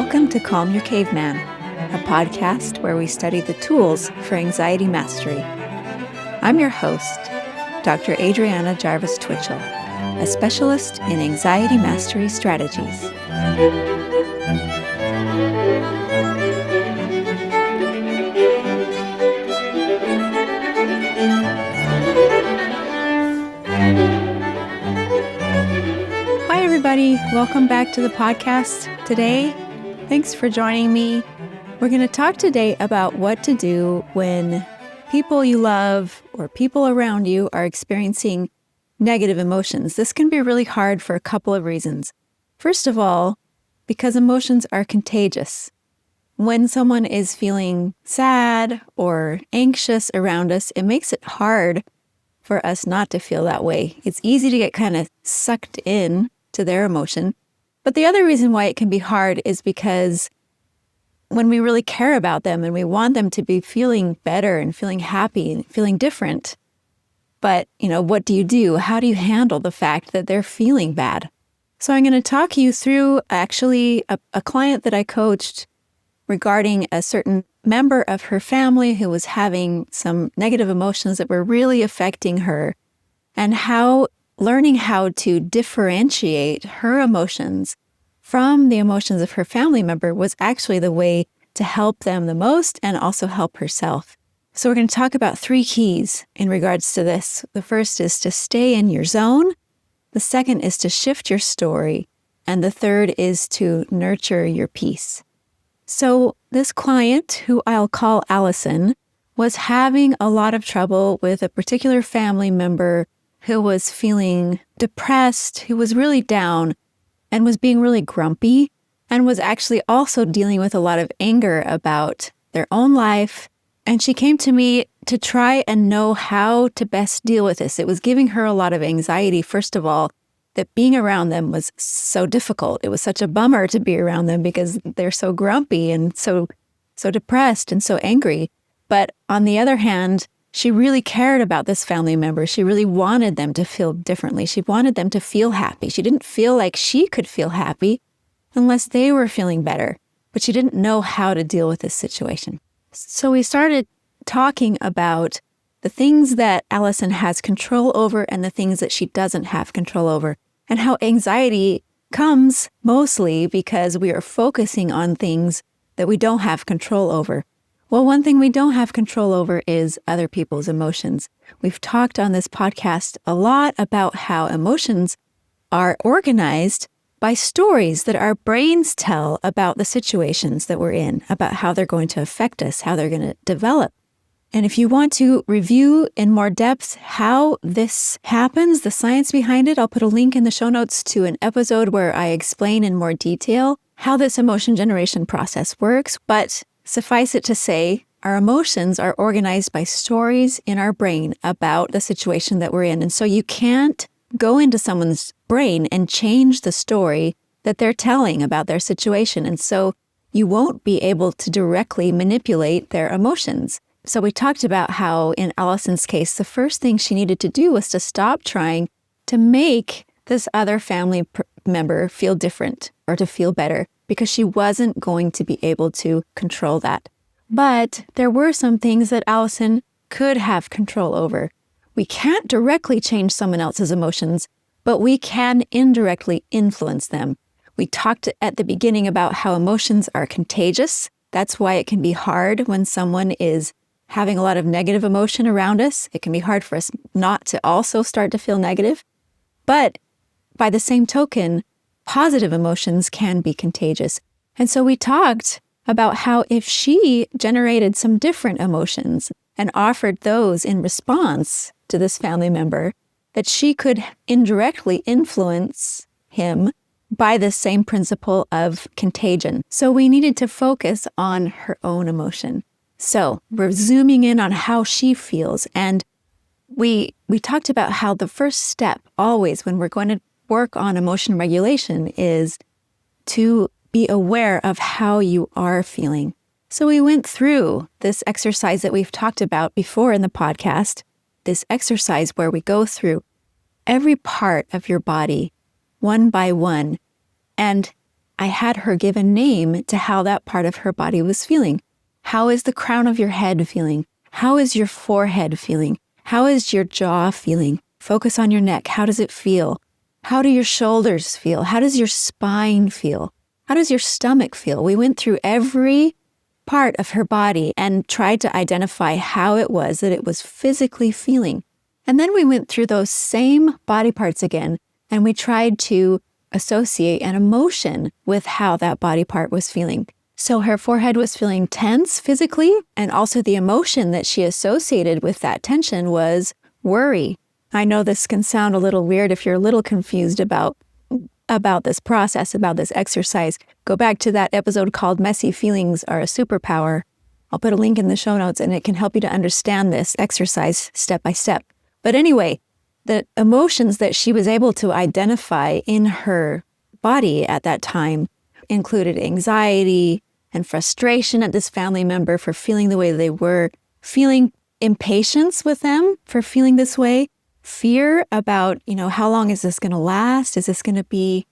Welcome to Calm Your Caveman, a podcast where we study the tools for anxiety mastery. I'm your host, Dr. Adriana Jarvis Twitchell, a specialist in anxiety mastery strategies. Hi, everybody. Welcome back to the podcast today. Thanks for joining me. We're going to talk today about what to do when people you love or people around you are experiencing negative emotions. This can be really hard for a couple of reasons. First of all, because emotions are contagious. When someone is feeling sad or anxious around us, it makes it hard for us not to feel that way. It's easy to get kind of sucked in to their emotion. But the other reason why it can be hard is because when we really care about them and we want them to be feeling better and feeling happy and feeling different, but, what do you do? How do you handle the fact that they're feeling bad? So I'm going to talk you through actually a client that I coached regarding a certain member of her family who was having some negative emotions that were really affecting her, and how learning how to differentiate her emotions from the emotions of her family member was actually the way to help them the most and also help herself. So we're going to talk about 3 keys in regards to this. The first is to stay in your zone. The second is to shift your story. And the third is to nurture your peace. So this client, who I'll call Allison, was having a lot of trouble with a particular family member who was feeling depressed, who was really down and was being really grumpy, and was actually also dealing with a lot of anger about their own life. And she came to me to try and know how to best deal with this. It was giving her a lot of anxiety, first of all, that being around them was so difficult. It was such a bummer to be around them because they're so grumpy and so depressed and so angry. But on the other hand, she really cared about this family member. She really wanted them to feel differently. She wanted them to feel happy. She didn't feel like she could feel happy unless they were feeling better, but she didn't know how to deal with this situation. So we started talking about the things that Allison has control over and the things that she doesn't have control over, and how anxiety comes mostly because we are focusing on things that we don't have control over. Well, one thing we don't have control over is other people's emotions. We've talked on this podcast a lot about how emotions are organized by stories that our brains tell about the situations that we're in, about how they're going to affect us, how they're going to develop. And if you want to review in more depth how this happens, the science behind it, I'll put a link in the show notes to an episode where I explain in more detail how this emotion generation process works. But suffice it to say, our emotions are organized by stories in our brain about the situation that we're in. And so you can't go into someone's brain and change the story that they're telling about their situation. And so you won't be able to directly manipulate their emotions. So we talked about how in Allison's case, the first thing she needed to do was to stop trying to make this other family member feel different or to feel better, because she wasn't going to be able to control that. But there were some things that Allison could have control over. We can't directly change someone else's emotions, but we can indirectly influence them. We talked at the beginning about how emotions are contagious. That's why it can be hard when someone is having a lot of negative emotion around us. It can be hard for us not to also start to feel negative. But by the same token, positive emotions can be contagious. And so we talked about how if she generated some different emotions and offered those in response to this family member, that she could indirectly influence him by the same principle of contagion. So we needed to focus on her own emotion. So we're zooming in on how she feels. And we talked about how the first step always when we're going to work on emotion regulation is to be aware of how you are feeling. So we went through this exercise that we've talked about before in the podcast, this exercise where we go through every part of your body one by one and I had her give a name to how that part of her body was feeling. How is the crown of your head feeling? How is your forehead feeling? How is your jaw feeling? Focus on your neck. How does it feel? How do your shoulders feel? How does your spine feel? How does your stomach feel? We went through every part of her body and tried to identify how it was that it was physically feeling. And then we went through those same body parts again, and we tried to associate an emotion with how that body part was feeling. So her forehead was feeling tense physically, and also the emotion that she associated with that tension was worry. I know this can sound a little weird if you're a little confused about this process, about this exercise. Go back to that episode called Messy Feelings Are a Superpower. I'll put a link in the show notes, and it can help you to understand this exercise step by step. But anyway, the emotions that she was able to identify in her body at that time included anxiety and frustration at this family member for feeling the way they were, feeling impatience with them for feeling this way, fear about, how long is this going to last? Is this going to be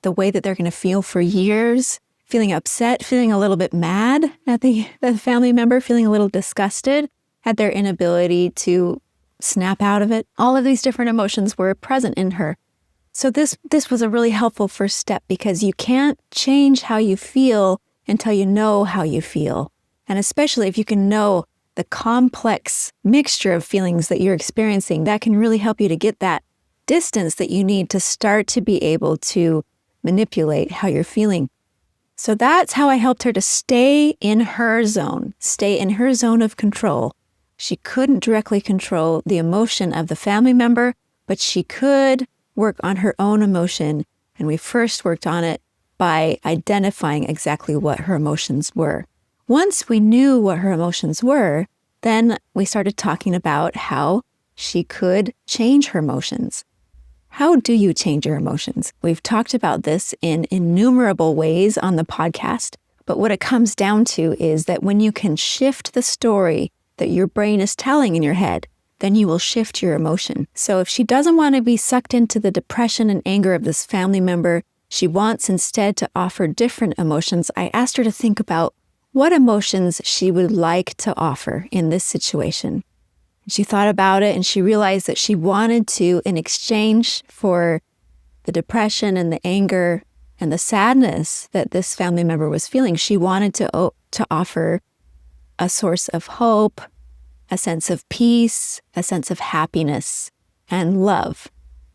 the way that they're going to feel for years? Feeling upset, feeling a little bit mad at the family member, feeling a little disgusted at their inability to snap out of it. All of these different emotions were present in her. So this was a really helpful first step, because you can't change how you feel until you know how you feel. And especially if you can know the complex mixture of feelings that you're experiencing, that can really help you to get that distance that you need to start to be able to manipulate how you're feeling. So that's how I helped her to stay in her zone of control. She couldn't directly control the emotion of the family member, but she could work on her own emotion. And we first worked on it by identifying exactly what her emotions were. Once we knew what her emotions were, then we started talking about how she could change her emotions. How do you change your emotions? We've talked about this in innumerable ways on the podcast, but what it comes down to is that when you can shift the story that your brain is telling in your head, then you will shift your emotion. So if she doesn't want to be sucked into the depression and anger of this family member, she wants instead to offer different emotions. I asked her to think about what emotions she would like to offer in this situation. She thought about it, and she realized that she wanted to, in exchange for the depression and the anger and the sadness that this family member was feeling, she wanted to offer a source of hope, a sense of peace, a sense of happiness, and love.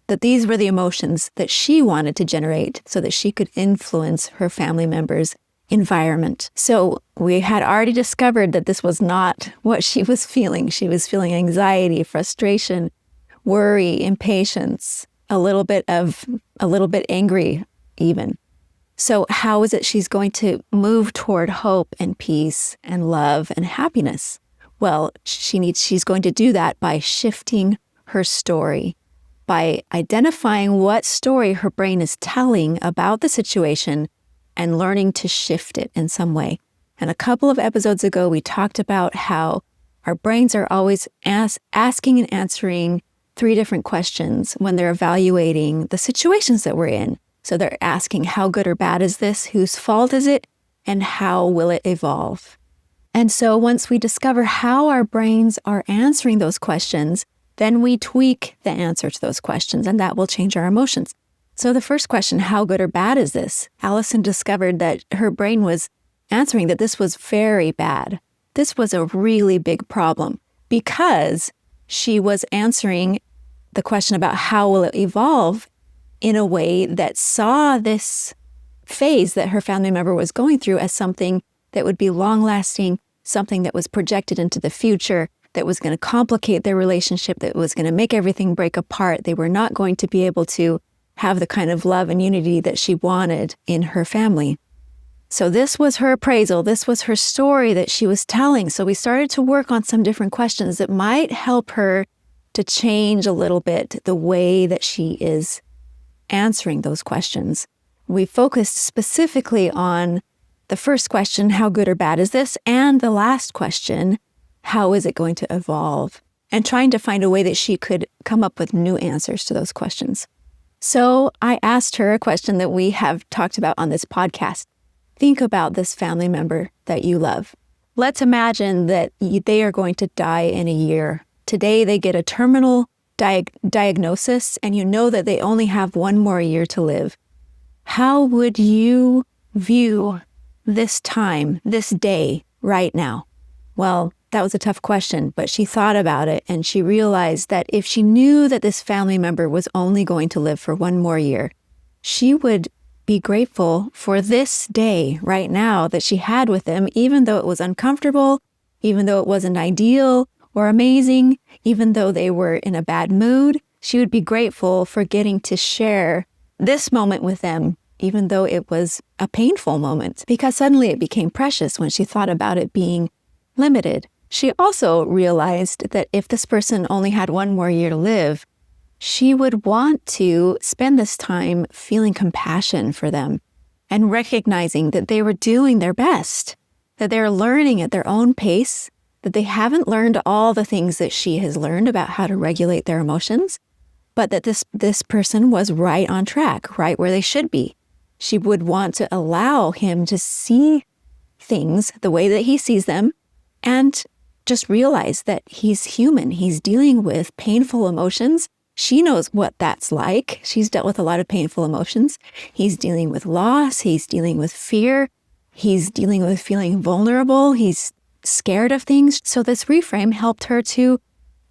That these were the emotions that she wanted to generate so that she could influence her family members' environment. So we had already discovered that this was not what she was feeling. She was feeling anxiety, frustration, worry, impatience, a little bit angry even. So how is it she's going to move toward hope and peace and love and happiness? Well, she's going to do that by shifting her story, by identifying what story her brain is telling about the situation and learning to shift it in some way. And a couple of episodes ago, we talked about how our brains are always asking and answering 3 different questions when they're evaluating the situations that we're in. So they're asking, how good or bad is this? Whose fault is it? And how will it evolve? And so once we discover how our brains are answering those questions, then we tweak the answer to those questions, and that will change our emotions. So the first question, how good or bad is this? Allison discovered that her brain was answering that this was very bad. This was a really big problem, because she was answering the question about how will it evolve in a way that saw this phase that her family member was going through as something that would be long-lasting, something that was projected into the future, that was going to complicate their relationship, that was going to make everything break apart. They were not going to be able to have the kind of love and unity that she wanted in her family. So this was her appraisal. This was her story that she was telling. So we started to work on some different questions that might help her to change a little bit the way that she is answering those questions. We focused specifically on the first question, how good or bad is this? And the last question, how is it going to evolve? And trying to find a way that she could come up with new answers to those questions. So I asked her a question that we have talked about on this podcast. Think about this family member that you love. Let's imagine that they are going to die in a year. Today they get a terminal diagnosis, and you know that they only have one more year to live. How would you view this time, this day, right now? Well, that was a tough question, but she thought about it, and she realized that if she knew that this family member was only going to live for one more year, she would be grateful for this day right now that she had with them, even though it was uncomfortable, even though it wasn't ideal or amazing, even though they were in a bad mood. She would be grateful for getting to share this moment with them, even though it was a painful moment, because suddenly it became precious when she thought about it being limited. She also realized that if this person only had one more year to live, she would want to spend this time feeling compassion for them and recognizing that they were doing their best, that they're learning at their own pace, that they haven't learned all the things that she has learned about how to regulate their emotions, but that this person was right on track, right where they should be. She would want to allow him to see things the way that he sees them and just realize that he's human. He's dealing with painful emotions. She knows what that's like. She's dealt with a lot of painful emotions. He's dealing with loss. He's dealing with fear. He's dealing with feeling vulnerable. He's scared of things. So this reframe helped her to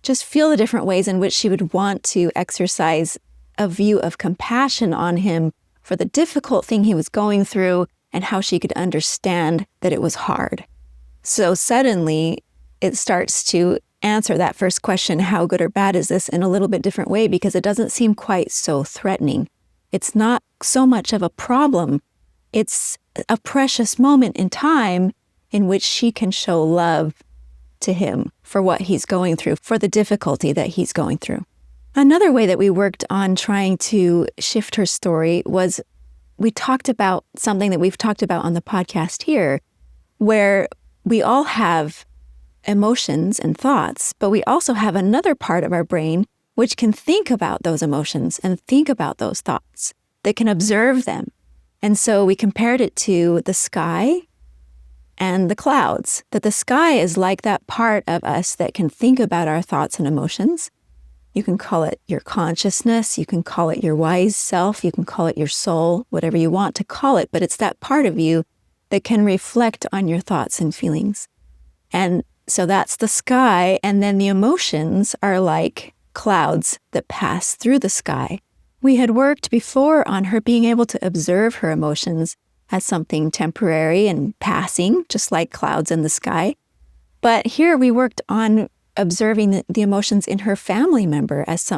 just feel the different ways in which she would want to exercise a view of compassion on him for the difficult thing he was going through and how she could understand that it was hard. So suddenly it starts to answer that first question, how good or bad is this, in a little bit different way, because it doesn't seem quite so threatening. It's not so much of a problem. It's a precious moment in time in which she can show love to him for what he's going through, for the difficulty that he's going through. Another way that we worked on trying to shift her story was we talked about something that we've talked about on the podcast here, where we all have emotions and thoughts, but we also have another part of our brain which can think about those emotions and think about those thoughts, that can observe them. And so we compared it to the sky and the clouds, that the sky is like that part of us that can think about our thoughts and emotions. You can call it your consciousness, you can call it your wise self, you can call it your soul, whatever you want to call it, but it's that part of you that can reflect on your thoughts and feelings. And so that's the sky, and then the emotions are like clouds that pass through the sky. We had worked before on her being able to observe her emotions as something temporary and passing, just like clouds in the sky. But here we worked on observing the emotions in her family member as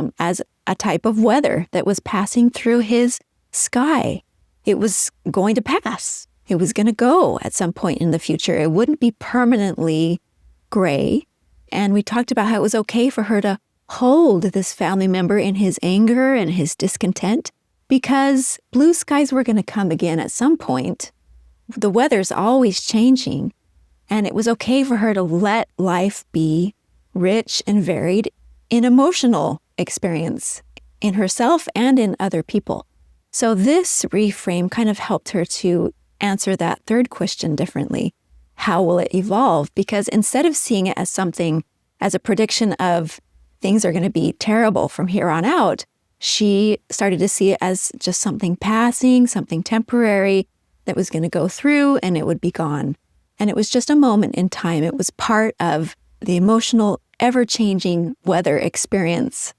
a type of weather that was passing through his sky. It was going to pass. It was going to go at some point in the future. It wouldn't be permanently gray. And we talked about how it was okay for her to hold this family member in his anger and his discontent, because blue skies were going to come again at some point. The weather's always changing. And it was okay for her to let life be rich and varied in emotional experience in herself and in other people. So this reframe kind of helped her to answer that third question differently. How will it evolve? Because instead of seeing it as something, as a prediction of things are going to be terrible from here on out, she started to see it as just something passing, something temporary that was going to go through and it would be gone. And it was just a moment in time. It was part of the emotional, ever-changing weather experience.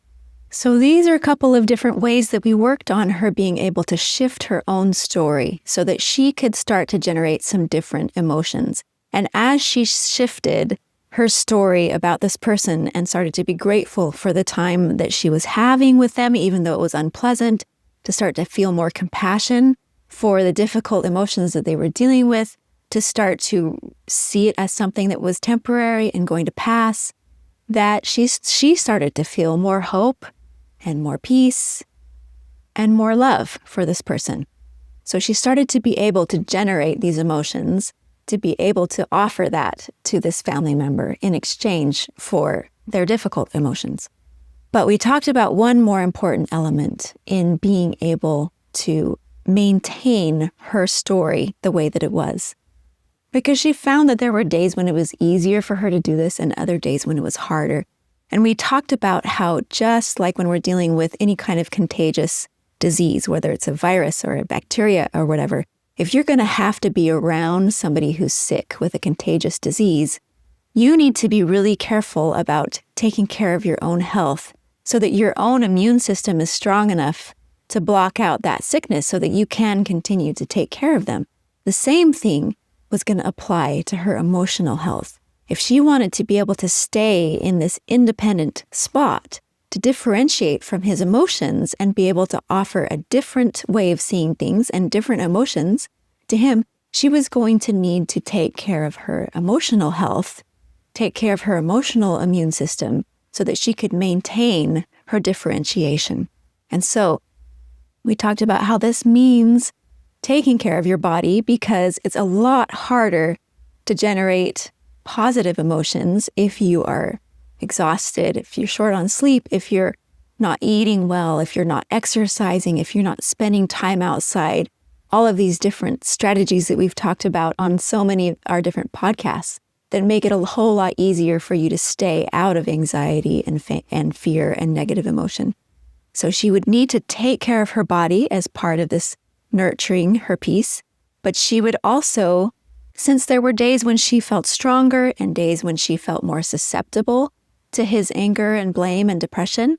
So these are a couple of different ways that we worked on her being able to shift her own story so that she could start to generate some different emotions. And as she shifted her story about this person and started to be grateful for the time that she was having with them, even though it was unpleasant, to start to feel more compassion for the difficult emotions that they were dealing with, to start to see it as something that was temporary and going to pass, that she started to feel more hope and more peace and more love for this person. So she started to be able to generate these emotions, to be able to offer that to this family member in exchange for their difficult emotions. But we talked about one more important element in being able to maintain her story the way that it was. Because she found that there were days when it was easier for her to do this and other days when it was harder. And we talked about how just like when we're dealing with any kind of contagious disease, whether it's a virus or a bacteria or whatever, if you're going to have to be around somebody who's sick with a contagious disease, you need to be really careful about taking care of your own health so that your own immune system is strong enough to block out that sickness so that you can continue to take care of them. The same thing was going to apply to her emotional health. If she wanted to be able to stay in this independent spot, to differentiate from his emotions and be able to offer a different way of seeing things and different emotions to him, she was going to need to take care of her emotional health, take care of her emotional immune system so that she could maintain her differentiation. And so we talked about how this means taking care of your body because it's a lot harder to generate positive emotions if you are exhausted, if you're short on sleep, if you're not eating well, if you're not exercising, if you're not spending time outside. All of these different strategies that we've talked about on so many of our different podcasts that make it a whole lot easier for you to stay out of anxiety and fear and negative emotion. So she would need to take care of her body as part of this nurturing her peace, but she would also, since there were days when she felt stronger and days when she felt more susceptible to his anger and blame and depression,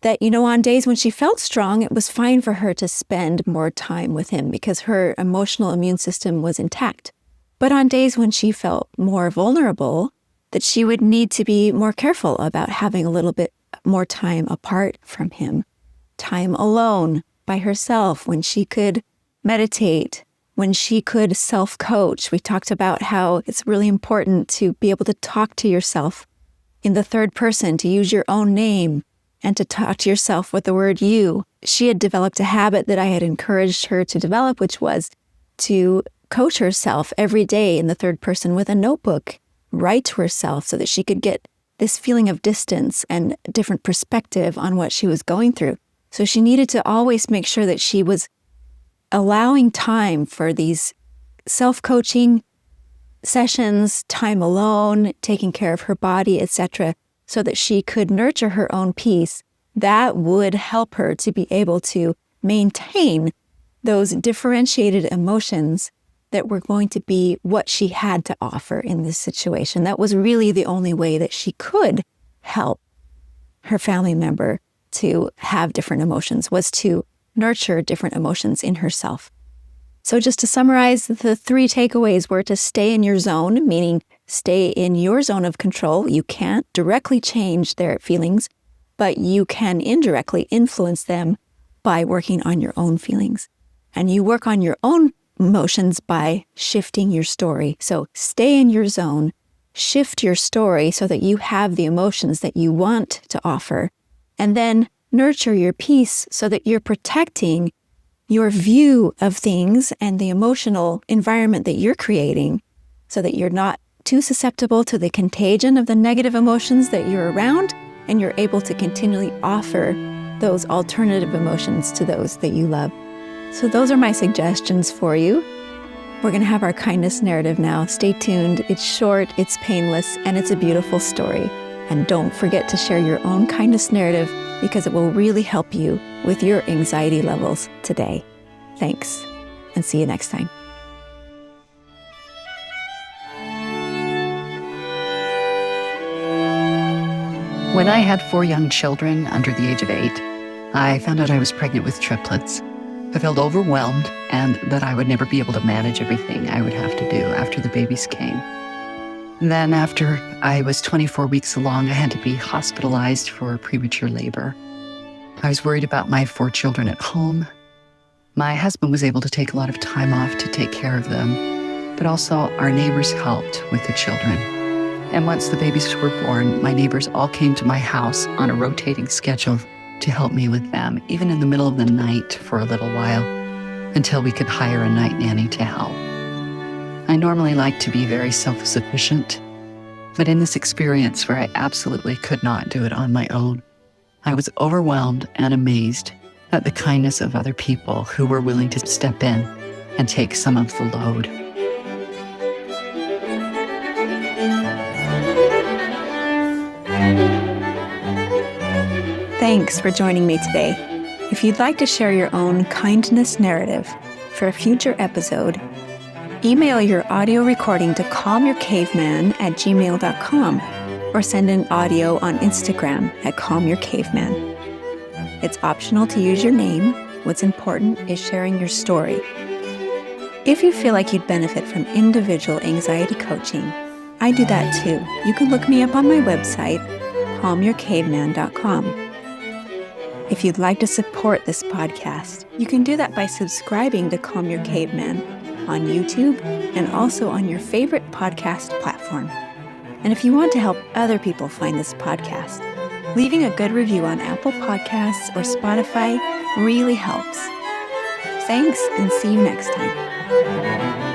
that, on days when she felt strong, it was fine for her to spend more time with him because her emotional immune system was intact. But on days when she felt more vulnerable, that she would need to be more careful about having a little bit more time apart from him, time alone by herself, when she could meditate, when she could self-coach. We talked about how it's really important to be able to talk to yourself in the third person, to use your own name, and to talk to yourself with the word you. She had developed a habit that I had encouraged her to develop, which was to coach herself every day in the third person with a notebook, write to herself so that she could get this feeling of distance and different perspective on what she was going through. So she needed to always make sure that she was allowing time for these self-coaching sessions, time alone, taking care of her body, etc., so that she could nurture her own peace. That would help her to be able to maintain those differentiated emotions that were going to be what she had to offer in this situation. That was really the only way that she could help her family member to have different emotions, was to nurture different emotions in herself. So just to summarize, the 3 takeaways were to stay in your zone, meaning stay in your zone of control. You can't directly change their feelings, but you can indirectly influence them by working on your own feelings. And you work on your own emotions by shifting your story. So stay in your zone, shift your story so that you have the emotions that you want to offer, and then nurture your peace so that you're protecting your view of things and the emotional environment that you're creating so that you're not too susceptible to the contagion of the negative emotions that you're around, and you're able to continually offer those alternative emotions to those that you love. So those are my suggestions for you. We're going to have our kindness narrative now. Stay tuned. It's short, it's painless, and it's a beautiful story. And don't forget to share your own kindness narrative because it will really help you with your anxiety levels today. Thanks, and see you next time. When I had 4 young children under the age of 8, I found out I was pregnant with triplets. I felt overwhelmed and that I would never be able to manage everything I would have to do after the babies came. Then after I was 24 weeks along, I had to be hospitalized for premature labor. I was worried about my 4 children at home. My husband was able to take a lot of time off to take care of them, but also our neighbors helped with the children. And once the babies were born, my neighbors all came to my house on a rotating schedule to help me with them, even in the middle of the night for a little while, until we could hire a night nanny to help. I normally like to be very self-sufficient, but in this experience where I absolutely could not do it on my own, I was overwhelmed and amazed at the kindness of other people who were willing to step in and take some of the load. Thanks for joining me today. If you'd like to share your own kindness narrative for a future episode, email your audio recording to calmyourcaveman@gmail.com or send an audio on Instagram at calmyourcaveman. It's optional to use your name. What's important is sharing your story. If you feel like you'd benefit from individual anxiety coaching, I do that too. You can look me up on my website, calmyourcaveman.com. If you'd like to support this podcast, you can do that by subscribing to Calm Your Caveman on YouTube and also on your favorite podcast platform. And if you want to help other people find this podcast, leaving a good review on Apple Podcasts or Spotify really helps. Thanks, and see you next time.